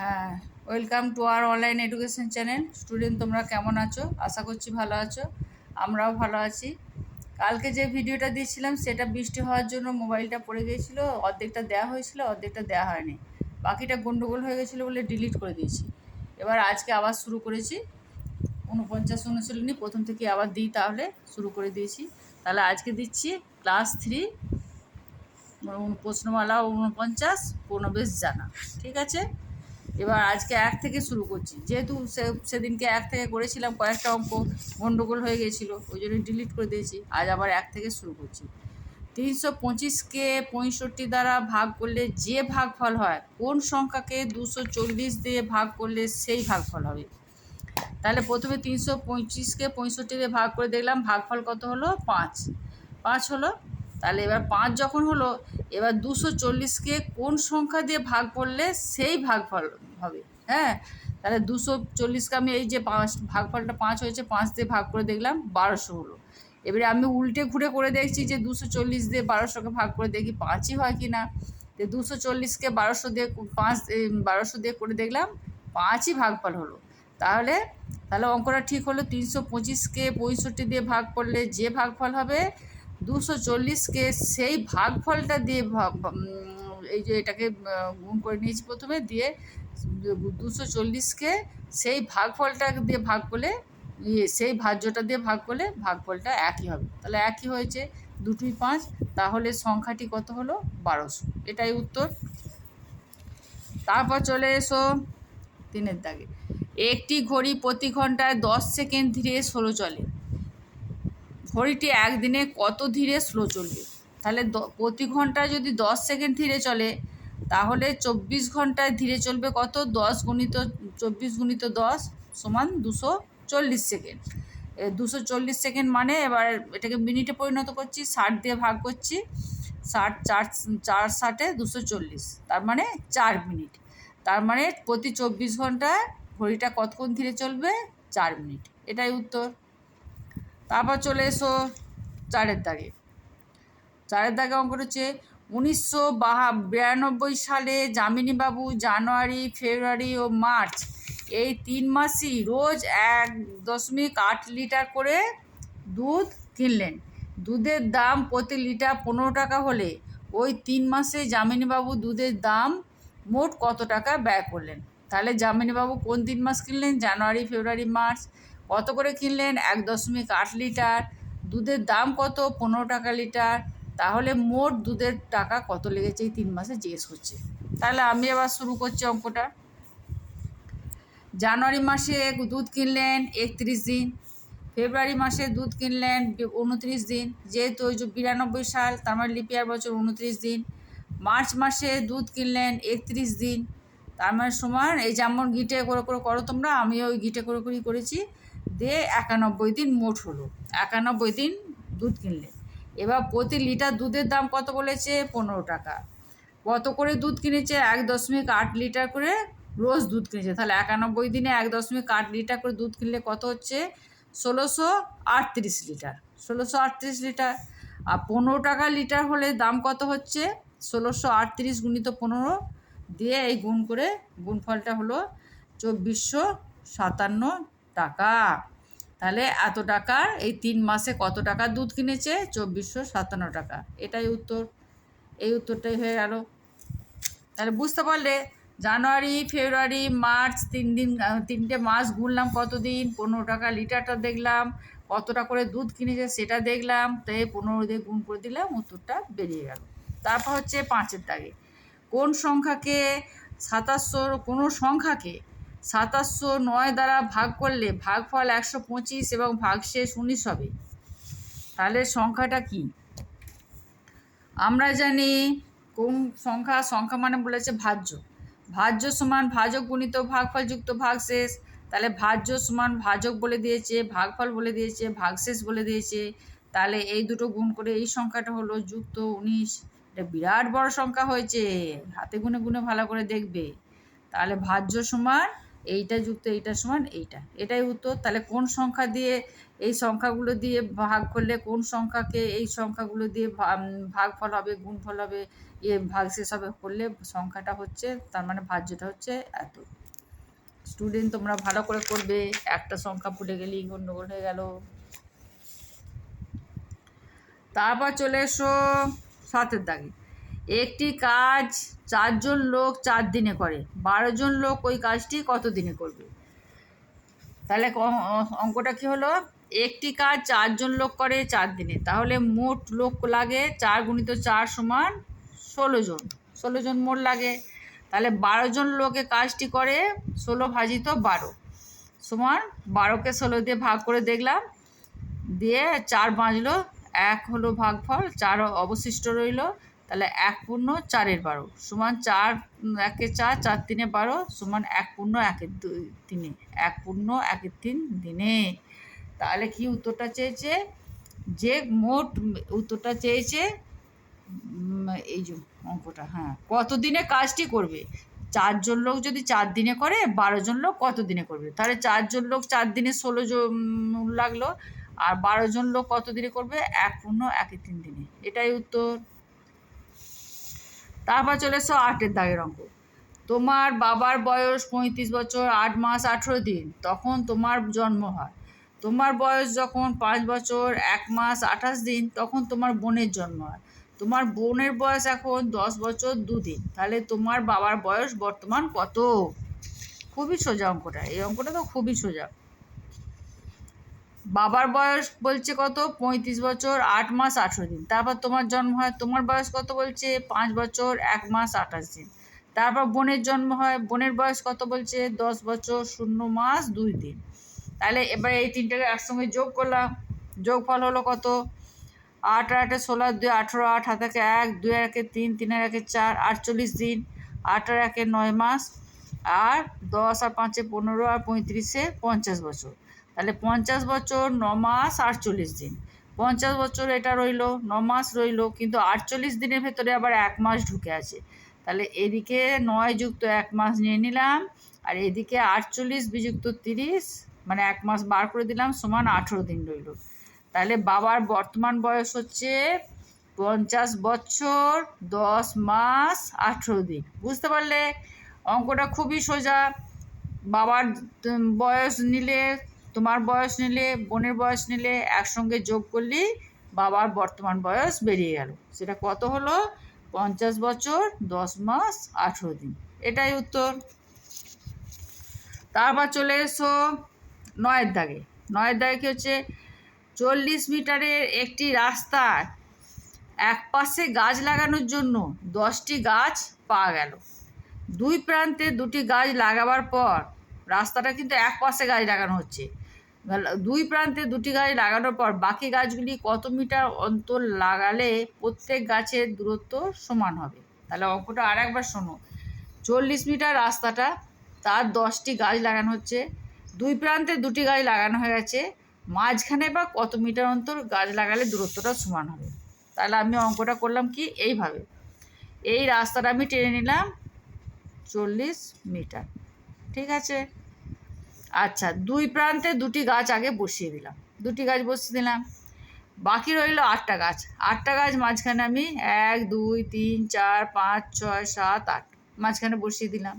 হ্যাঁ, welcome to our online education channel. Student, তোমরা কেমন আছো? আশা করছি ভালো আছো। আমরাও ভালো আছি। কালকে যে ভিডিওটা দিয়েছিলাম সেটা বৃষ্টি হওয়ার জন্য মোবাইলটা পড়ে গিয়েছিল, অর্ধেকটা দেওয়া হয়েছিল, অর্ধেকটা দেওয়া হয়নি। বাকিটা গন্ডগোল হয়ে গেছিলো বলে ডিলিট করে দিয়েছি। এবার আজকে আবার শুরু করেছি। 49 অনুশীলনী প্রথম থেকে আবার দিই, তাহলে শুরু করে দিয়েছি। তাহলে আজকে দিচ্ছি ক্লাস 3 প্রশ্নমালা 49 পূর্ণবেশ জানা। ঠিক আছে, এবার আজকে 1 থেকে শুরু করছি। যেহেতু সেদিনকে 1 থেকে করেছিলাম, কয়েকটা অঙ্ক গন্ডগোল হয়ে গেছিলো, ওই জন্য ডিলিট করে দিয়েছি। আজ আবার 1 থেকে শুরু করছি। 325কে 65 দ্বারা ভাগ করলে যে ভাগফল হয়, কোন সংখ্যাকে 240 দিয়ে ভাগ করলে সেই ভাগফল হবে? তাহলে প্রথমে 325কে 65 দিয়ে ভাগ করে দেখলাম ভাগফল কত হলো, 5 হলো। তাহলে এবার 5 যখন হলো, এবার 240কে কোন সংখ্যা দিয়ে ভাগ করলে সেই ভাগফল হবে? হ্যাঁ, তাহলে 240কে আমি এই যে ভাগফলটা 5 হয়েছে, 5 দিয়ে ভাগ করে দেখলাম 1200 হলো। এবারে আমি উল্টে ঘুরে করে দেখছি যে 240 দিয়ে 1200কে ভাগ করে দেখি 5ই হয় কি না। তো 240কে 1200 দিয়ে 1200 দিয়ে করে দেখলাম 5ই ভাগফল হলো। তাহলে অঙ্কটা ঠিক হলো। 325কে 65 দিয়ে ভাগ করলে যে ভাগফল হবে, 240কে সেই ভাগফলটা দিয়ে এই যে এটাকে গুণ করে নিয়েছি প্রথমে, দিয়ে 240কে সেই ভাগফলটা দিয়ে ভাগ করলে সেই ভাজ্যটা দিয়ে ভাগ করলে ভাগফলটা একই হবে। তাহলে একই হয়েছে, দুটোই 5। তাহলে সংখ্যাটি কত হলো, 1200। এটাই উত্তর। তারপর চলে এসো 3-এর দাগে। একটি ঘড়ি প্রতি ঘন্টায় 10 সেকেন্ড ধীরে স্লো চলে। ঘড়িটি একদিনে কত ধীরে স্লো চলবে? তাহলে প্রতি ঘন্টায় যদি 10 সেকেন্ড ধীরে চলে, তাহলে 24 ঘন্টায় ধীরে চলবে কত? 10 গুণিত 24 গুণিত 10 সমান 240 সেকেন্ড। 240 সেকেন্ড মানে এবার এটাকে মিনিটে পরিণত করছি, 60 দিয়ে ভাগ করছি। 60 4 60 240, তার মানে 4 মিনিট। তার মানে প্রতি 24 ঘন্টায় ঘড়িটা কতক্ষণ ধীরে চলবে? 4 মিনিট। এটাই উত্তর। তারপর চলে এসো 4-এর দাগে। 4-এর দাগে অঙ্ক হচ্ছে 1992 সালে যামিনীবাবু জানুয়ারি, ফেব্রুয়ারি ও মার্চ এই 3 মাসই রোজ 1.8 লিটার করে দুধ কিনলেন। দুধের দাম প্রতি লিটার 15 টাকা হলে ওই 3 মাসে যামিনীবাবু দুধের দাম মোট কত টাকা ব্যয় করলেন? তাহলে যামিনীবাবু কোন 3 মাস কিনলেন? জানুয়ারি, ফেব্রুয়ারি, মার্চ। কত করে কিনলেন? 1.8 লিটার। দুধের দাম কত? 15 টাকা লিটার। তাহলে মোট দুধের টাকা কত লেগেছে এই 3 মাসে জিজ্ঞেস করছে। তাহলে আমি আবার শুরু করছি অঙ্কটা। জানুয়ারি মাসে দুধ কিনলেন 31 দিন, ফেব্রুয়ারি মাসে দুধ কিনলেন 29 দিন, যেহেতু ওই যে 92 সাল, তার মানে লিপিয়ার বছর 29 দিন। মার্চ মাসে দুধ কিনলেন 31 দিন, তার মানে সমান, এই যেমন গিটে করে করে করো তোমরা, আমিও ওই গিটে করে করেই করেছি, দিয়ে 91 দিন মোট হলো। 91 দিন দুধ কিনলেন। এবার প্রতি লিটার দুধের দাম কত বলেছে? 15 টাকা। কত করে দুধ কিনেছে? 1.8 লিটার করে রোজ দুধ কিনেছে। তাহলে 91 দিনে 1.8 লিটার করে দুধ কিনলে কত হচ্ছে? 1638 লিটার। 1638 লিটার। আর 15 টাকা লিটার হলে দাম কত হচ্ছে? 1638 গুণিত 15 দিয়ে এই গুণ করে গুণফলটা হলো 2457 টাকা। তাহলে এত টাকার এই 3 মাসে কত টাকা দুধ কিনেছে? 2457 টাকা। এটাই উত্তর। এই উত্তরটাই হয়ে গেল। তাহলে বুঝতে পারলে, জানুয়ারি, ফেব্রুয়ারি, মার্চ 3টে মাস গুনলাম, কত দিন? 15 টাকা লিটারটা দেখলাম, কতটা করে দুধ কিনেছে সেটা দেখলাম, তাই 15 দিয়ে গুণ করে দিলাম, উত্তরটা বেরিয়ে গেল। তারপর হচ্ছে 5-এর দাগে। কোন সংখ্যাকে 2709 দ্বারা ভাগ করলে ভাগফল 125 এবং ভাগশেষ 19 হবে? তাহলে সংখ্যাটা কি? আমরা জানি কোন সংখ্যা মানে বলেছে ভাজ্য। ভাজ্য সমান ভাজক গুণিত ভাগফল যুক্ত ভাগশেষ। তাহলে ভাজ্য সমান ভাজক বলে দিয়েছে, ভাগফল বলে দিয়েছে, ভাগশেষ বলে দিয়েছে। তাহলে এই দুটো গুণ করে এই সংখ্যাটা হলো যুক্ত 19। এটা বিরাট বড় সংখ্যা হয়েছে, হাতে গুনে গুনে ভালো করে দেখবে। তাহলে ভাজ্য সমান এইটা যুক্ত এইটা সমান এইটা, এটাই উত্তর। তাহলে কোন সংখ্যা দিয়ে এই সংখ্যাগুলো দিয়ে ভাগ করলে কোন সংখ্যাকে এই সংখ্যাগুলো দিয়ে ভাগফল হবে, গুণফল হবে, ভাগশেষ হবে করলে সংখ্যাটা হচ্ছে, তার মানে ভাজ্যটা হচ্ছে এত। স্টুডেন্ট তোমরা ভালো করে করবে, একটা সংখ্যা ভুলে গেলেই গন্ডগোল হয়ে গেল। তারপর চলে এসো 7 দাগে। একটি কাজ 4 জন লোক 4 দিনে করে, 12 জন লোক ওই কাজটি কত দিনে করবে? তাহলে অঙ্কটা কি হলো, একটি কাজ 4 জন লোক করে 4 দিনে, তাহলে মোট লোক লাগে 4 গুণিত 4 সমান 16 জন, 16 জন মোট লাগে। তাহলে 12 জন লোকে কাজটি করে 16 ভাজিত 12 সমান 12কে 16 দিয়ে ভাগ করে দেখলাম, দিয়ে 4 বাঁচলো, 1 হলো ভাগফল, 4 অবশিষ্ট রইল। তাহলে 1 পূর্ণ 4-এর 12 সমান 4 1-এ 4, 4 3-এ 12 সমান 1 পূর্ণ 1-এর 3, 1 পূর্ণ 1-এর 3 দিনে। তাহলে কি উত্তরটা চেয়েছে, যে মোট উত্তরটা চেয়েছে এই যে অঙ্কটা, হ্যাঁ, কত দিনে কাজটি করবে। 4 জন লোক যদি 4 দিনে করে, 12 জন লোক কত দিনে করবে? তাহলে 4 জন লোক 4 দিনে 16 জন লাগলো, আর 12 জন লোক কত দিনে করবে? 1 পূর্ণ 1-এর 3 দিনে, এটাই উত্তর। তারপর চলে এসো 8-এর দাগের অঙ্ক। তোমার বাবার বয়স 35 বছর 8 মাস 18 দিন, তখন তোমার জন্ম হয়। তোমার বয়স যখন 5 বছর 1 মাস 28 দিন, তখন তোমার বোনের জন্ম হয়। তোমার বোনের বয়স এখন 10 বছর 2 দিন, তাহলে তোমার বাবার বয়স বর্তমান কত? খুবই সোজা অঙ্কটা, এই অঙ্কটা তো খুবই সোজা। বাবার বয়স বলছে কত? 35 বছর 8 মাস 18 দিন। তারপর তোমার জন্ম হয়, তোমার বয়স কত বলছে? 5 বছর 1 মাস 28 দিন। তারপর বোনের জন্ম হয়, বোনের বয়স কত বলছে? 10 বছর 0 মাস 2 দিন। তাহলে এবার এই তিনটাকে একসঙ্গে যোগ করলাম, যোগফল হলো কত? 8 আর 8 16, 2 18, 8 হাতে 1, 2 আর 1 3, 3 আর 1 4, 48 দিন, 8 আর 1 9 মাস, আর 10 আর 5 15, আর 35 50 বছর। তাহলে 50 বছর 9 মাস 48 দিন। 50 বছর এটা রইলো, 9 মাস রইলো, কিন্তু 48 দিনের ভেতরে আবার 1 মাস ঢুকে আছে। তাহলে এদিকে 9 যুক্ত 1 মাস নিয়ে নিলাম, আর এদিকে 48 বিযুক্ত 30 মানে 1 মাস বার করে দিলাম, সমান 18 দিন রইল। তাহলে বাবার বর্তমান বয়স হচ্ছে 50 বছর 10 মাস 18 দিন। বুঝতে পারলে? অঙ্কটা খুবই সোজা। বাবার বয়স নিলে, তোমার বয়স নিলে, বোনের বয়স নিলে একসঙ্গে যোগ করলেই বাবার বর্তমান বয়স বেরিয়ে গেল। সেটা কত হলো? 50 বছর 10 মাস 18 দিন, এটাই উত্তর। তারপর চলে এসো 9-এর দাগে। 9-এর দাগে কি হচ্ছে, 40 মিটারের একটি রাস্তার এক পাশে গাছ লাগানোর জন্য 10টি গাছ পাওয়া গেল। দুই প্রান্তে 2টি গাছ লাগাবার পর, রাস্তাটা কিন্তু এক পাশে গাছ লাগানো হচ্ছে, দুই প্রান্তে 2টি গাছ লাগানোর পর বাকি গাছগুলি কত মিটার অন্তর লাগালে প্রত্যেক গাছের দূরত্ব সমান হবে? তাহলে অঙ্কটা আর একবার শোনো। 40 মিটার রাস্তাটা, তার 10টি গাছ লাগানো হচ্ছে, দুই প্রান্তে 2টি গাছ লাগানো হয়ে গেছে, মাঝখানে বা কত মিটার অন্তর গাছ লাগালে দূরত্বটা সমান হবে? তাহলে আমি অঙ্কটা করলাম কি এইভাবে, এই রাস্তাটা আমি টেনে নিলাম 40 মিটার, ঠিক আছে। আচ্ছা, দুই প্রান্তে 2টি গাছ আগে বসিয়ে দিলাম, 2টি গাছ বসিয়ে দিলাম, বাকি রইল 8টা গাছ। 8টা গাছ মাঝখানে আমি 1 2 3 4 5 6 7 8 মাঝখানে বসিয়ে দিলাম।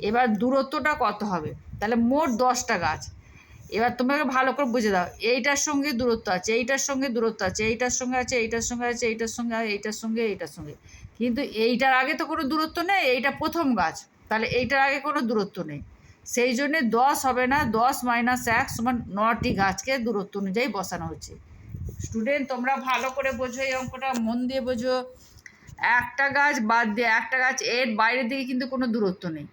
এবার দূরত্বটা কত হবে? তাহলে মোট 10টা গাছ। এবার তোমাকে ভালো করে বুঝে দাও, এইটার সঙ্গে দূরত্ব আছে, এইটার সঙ্গে দূরত্ব আছে, এইটার সঙ্গে আছে, এইটার সঙ্গে আছে, এইটার সঙ্গে, এইটার সঙ্গে, এইটার সঙ্গে, কিন্তু এইটার আগে তো কোনো দূরত্ব নেই, এইটা প্রথম গাছ, তাহলে এইটার আগে কোনো দূরত্ব নেই, সেই জন্যে 10 হবে না, 10 - 1 সমান 9টি গাছকে দূরত্ব অনুযায়ী বসানো হচ্ছে। স্টুডেন্ট তোমরা ভালো করে বোঝো, এই অঙ্কটা মন দিয়ে বোঝো। একটা গাছ বাদ দিয়ে, একটা গাছ এর বাইরের দিকে কিন্তু কোনো দূরত্ব নেই,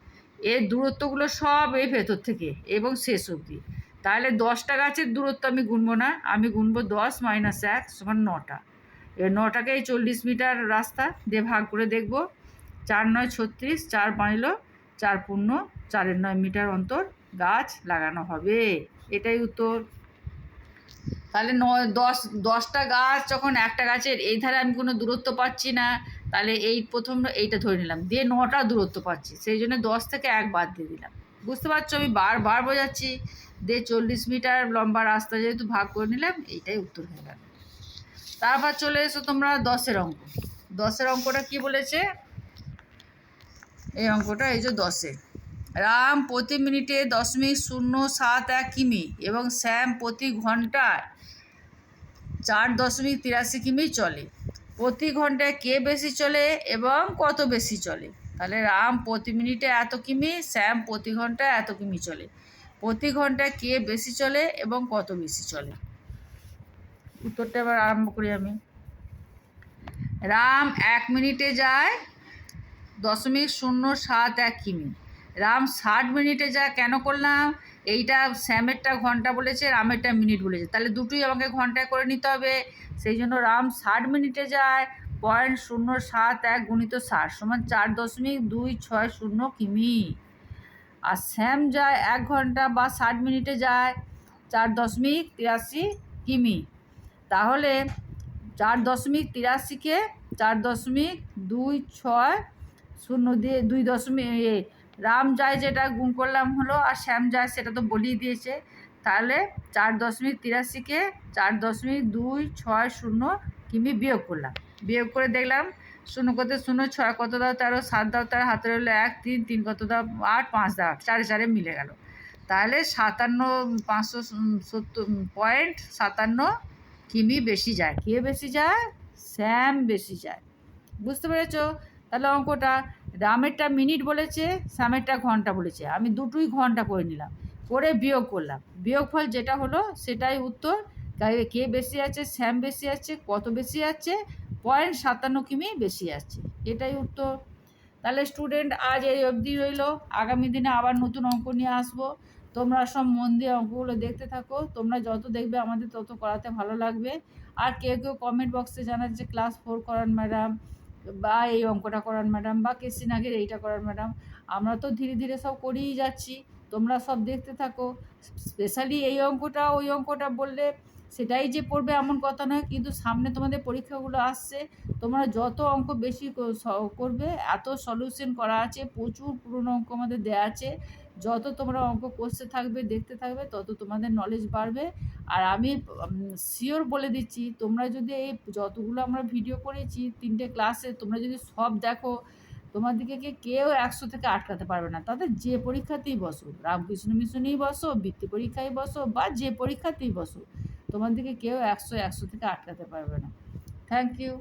এর দূরত্বগুলো সব এই ভেতর থেকে এবং শেষ অবধি। তাহলে 10টা গাছের দূরত্ব আমি গুনবো না, আমি গুনবো 10 - 1 সমান 9টা। এবার 9টাকে এই 40 মিটার রাস্তা দিয়ে ভাগ করে দেখবো, 4 - 9 36, 4 বাঁচলো, 4 পূর্ণ 4-এর 9 মিটার অন্তর গাছ লাগানো হবে, এটাই উত্তর। তাহলে 10টা গাছ যখন একটা গাছের এই ধারে আমি কোনো দূরত্ব পাচ্ছি না, তাহলে এই প্রথম এইটা ধরে নিলাম, দিয়ে 9টা দূরত্ব পাচ্ছি, সেই জন্য 10 থেকে 1 বাদ দিয়ে দিলাম, বুঝতে পারছো? আমি বারবার বোঝাচ্ছি। 40 মিটার লম্বা রাস্তা যেহেতু ভাগ করে নিলাম, এইটাই উত্তর হয়ে গেল। তারপর চলে এসো তোমরা 10-এর অঙ্ক। 10-এর অঙ্কটা কি বলেছে? এই অঙ্কটা এই যে 10-এ, রাম প্রতি মিনিটে 0.071 কিমি এবং শ্যাম প্রতি ঘন্টায় 4.83 কিমি চলে। প্রতি ঘন্টায় কে বেশি চলে এবং কত বেশি চলে? তাহলে রাম প্রতি মিনিটে এত কিমি, শ্যাম প্রতি ঘন্টায় এত কিমি চলে। প্রতি ঘন্টায় কে বেশি চলে এবং কত বেশি চলে? উত্তরটা এবার আরম্ভ করি আমি। রাম 1 মিনিটে যায় 0.071 কিমি। রাম 60 মিনিটে যায়, কেন করলাম? এইটা শ্যামেরটা ঘন্টা বলেছে, রামেরটা মিনিট বলেছে, তাহলে দুটোই আমাকে ঘন্টায় করে নিতে হবে। সেই জন্য রাম 60 মিনিটে যায় 0.071 গুণিত 60 সমান 4.260 কিমি। আর শ্যাম যায় 1 ঘন্টা বা 60 মিনিটে যায় 4.83 কিমি। তাহলে 4.83কে 4.260 দিয়ে 2 রাম যায় যেটা গুণ করলাম হলো, আর শ্যাম যায় সেটা তো বলিয়ে দিয়েছে। তাহলে 4.83কে 4.260 কিমি বিয়োগ করলাম। বিয়োগ করে দেখলাম 0 কত 0, 6 কত দাও 13, 7 দাও 13, হাতে রইলো 1, 3, 3 কত দাও 8, 5 দাও 8, 4 4 মিলে গেল। তাহলে 570.57 কিমি বেশি যায়। কে বেশি যায়? শ্যাম বেশি যায়। বুঝতে পেরেছো? তাহলে অঙ্কটা রামেরটা মিনিট বলেছে, শ্যামেরটা ঘন্টা বলেছে, আমি দুটোই ঘন্টা করে নিলাম, করে বিয়োগ করলাম। বিয়োগফল যেটা হলো সেটাই উত্তর। কে বেশি আছে, শ্যাম বেশি আছে, কত বেশি আছে? 0.57 কিমি বেশি আছে, এটাই উত্তর। তাহলে স্টুডেন্ট আজ এই অবধি রইল। আগামী দিনে আবার নতুন অঙ্ক নিয়ে আসবো। তোমরা সব মন দিয়ে অঙ্কগুলো দেখতে থাকো। তোমরা যত দেখবে আমাদের তত করাতে ভালো লাগবে। আর কেউ কেউ কমেন্ট বক্সে জানাচ্ছে ক্লাস 4 করান ম্যাডাম, বা এই অঙ্কটা করান ম্যাডাম, বা কেসিন আগের এইটা করান ম্যাডাম। আমরা তো ধীরে ধীরে সব করিয়ে যাচ্ছি, তোমরা সব দেখতে থাকো। স্পেশালি এই অঙ্কটা ওই অঙ্কটা বললে সেটাই যে পড়বে এমন কথা নয়, কিন্তু সামনে তোমাদের পরীক্ষাগুলো আসছে, তোমরা যত অঙ্ক বেশি করবে, এত সলিউশন করা আছে, প্রচুর পুরনো অঙ্ক আমাদের দেওয়া আছে। যত তোমরা অঙ্ক কষতে থাকবে, দেখতে থাকবে, তত তোমাদের নলেজ বাড়বে। আর আমি শিওর বলে দিচ্ছি, তোমরা যদি এই যতগুলো আমরা ভিডিও করেছি 3টে ক্লাসে, তোমরা যদি সব দেখো, তোমাদেরকে কেউ 100 থেকে আটকাতে পারবে না। তাদের যে পরীক্ষাতেই বসো, রামকৃষ্ণ মিশনেই বসো, বৃত্তি পরীক্ষায় বসো, বা যে পরীক্ষাতেই বসো, তোমাদেরকে কেউ 100 থেকে আটকাতে পারবে না। Thank you.